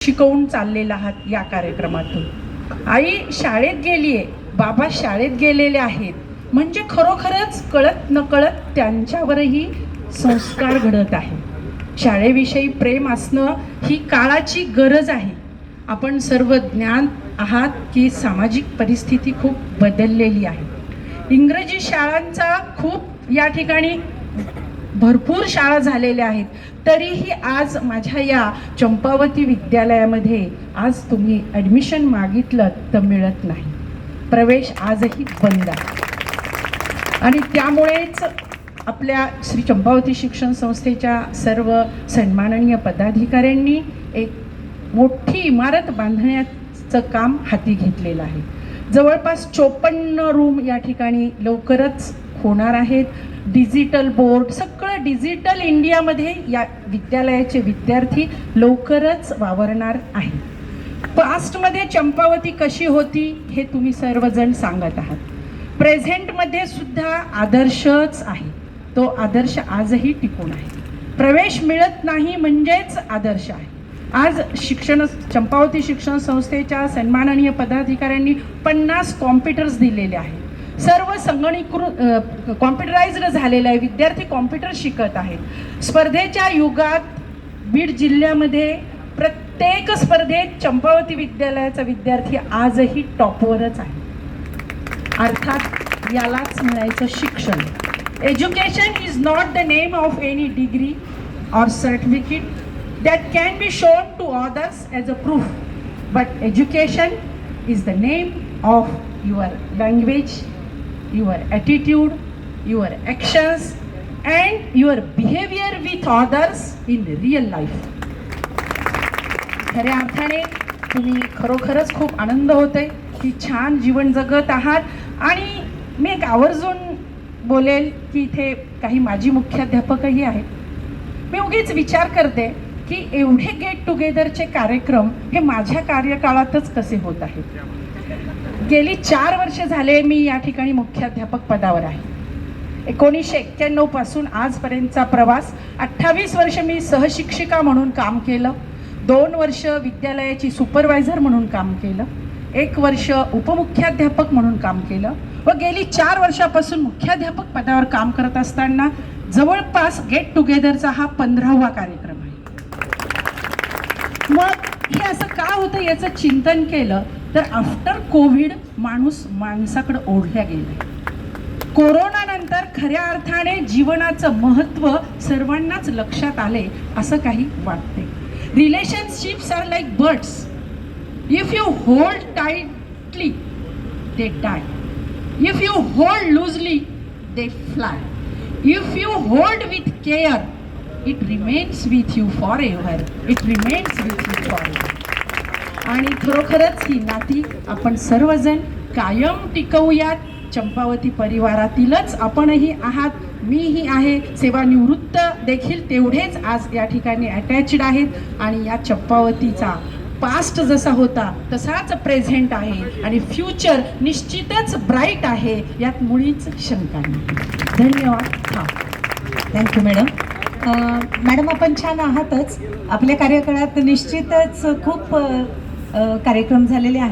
शिकवून चाललेला आहात या कार्यक्रमातून. आई शाळेत गेलीये, बाबा शाळेत गेलेले आहेत, म्हणजे खरोखरच कळत नकळत त्यांच्यावरही संस्कार घडत आहे. शाळेविषयी प्रेम असणं ही काळाची गरज आहे. आपण सर्व ज्ञान आहात की सामाजिक परिस्थिती खूप बदललेली आहे. इंग्रजी शाळांचा खूप या ठिकाणी भरपूर शाळा झालेल्या आहेत, तरीही आज माझ्या या चंपावती विद्यालयामध्ये आज तुम्ही ॲडमिशन मागितलं तर मिळत नाही. प्रवेश आजही बंद आहे. आणि त्यामुळेच आपल्या श्री चंपावती शिक्षण संस्थेच्या सर्व सन्माननीय पदाधिकाऱ्यांनी एक मोठी इमारत बांधण्याचं काम हाती घेतलेलं आहे. जवळपास 54 रूम या ठिकाणी लवकरच होणार आहेत. डिजिटल बोर्ड, सगळं डिजिटल इंडियामध्ये या विद्यालयाचे विद्यार्थी लवकरच वावरणार आहे. पास्टमध्ये चंपावती कशी होती हे तुम्ही सर्वजण सांगत आहात. प्रेझेंटमध्ये सुद्धा आदर्शच आहे. तो आदर्श आजही टिकून आहे. प्रवेश मिळत नाही म्हणजेच आदर्श आहे. आज चंपावती शिक्षण संस्थेच्या सन्माननीय पदाधिकाऱ्यांनी 50 कॉम्प्युटर्स दिलेले आहेत. सर्व संगणकीकृत कॉम्प्युटराइज्ड झालेलं आहे. विद्यार्थी कॉम्प्युटर शिकत आहेत. स्पर्धेच्या युगात बीड जिल्ह्यामध्ये प्रत्येक स्पर्धेत चंपावती विद्यालयाचा विद्यार्थी आजही टॉपवरच आहे. अर्थात यालाच म्हणायचं शिक्षण. Education is not the name of any degree or certificate that can be shown to others as a proof, but education is the name of your language, your attitude, your actions and your behavior with others in real life. खऱ्या अर्थाने तुम्ही खरोखरच खूप आनंद होतोय की छान जीवन जगत आहात. आणि मी एक आवर्जून बोलेल की इथे काही माजी मुख्याध्यापकही आहेत. मी उगीच विचार करते की एवढे गेट टुगेदरचे कार्यक्रम हे माझ्या कार्यकाळातच कसे होत आहेत. गेली 4 वर्ष झाले मी या ठिकाणी मुख्याध्यापक पदावर आहे. 1991 पासून आजपर्यंतचा प्रवास. 28 वर्ष मी सहशिक्षिका म्हणून काम केलं, 2 वर्ष विद्यालयाची सुपरवायझर म्हणून काम केलं, 1 वर्ष उपमुख्याध्यापक म्हणून काम केलं व गेली 4 वर्षापासून मुख्याध्यापक पदावर काम करत असताना जवळपास गेट टुगेदरचा हा 15वा कार्यक्रम आहे. मग हे असं का होतं याचं चिंतन केलं तर आफ्टर कोविड माणूस माणसाकडे ओढल्या गेला. कोरोनानंतर खऱ्या अर्थाने जीवनाचं महत्त्व सर्वांनाच लक्षात आले असं काही वाटते. Relationships are like birds. If you hold tightly they die. If you hold loosely they fly. If you hold with care it remains with you forever. It remains with you forever. आणि खरोखरच ही नाती आपण सर्वजण कायम टिकवूयात. चंपावती परिवारातीलच आपणही आहात, मीही आहे. सेवानिवृत्त देखील तेवढेच आज या ठिकाणी अटॅच्ड आहेत. आणि या चंपावतीचा पास्ट जसा होता तसाच प्रेझेंट आहे आणि फ्युचर निश्चितच ब्राईट आहे, यात मुळीच शंका नाही. धन्यवाद. हां, थँक्यू मॅडम. मॅडम आपण छान आहातच. आपल्या कार्यकाळात निश्चितच खूप कार्यक्रम झालेले आहेत.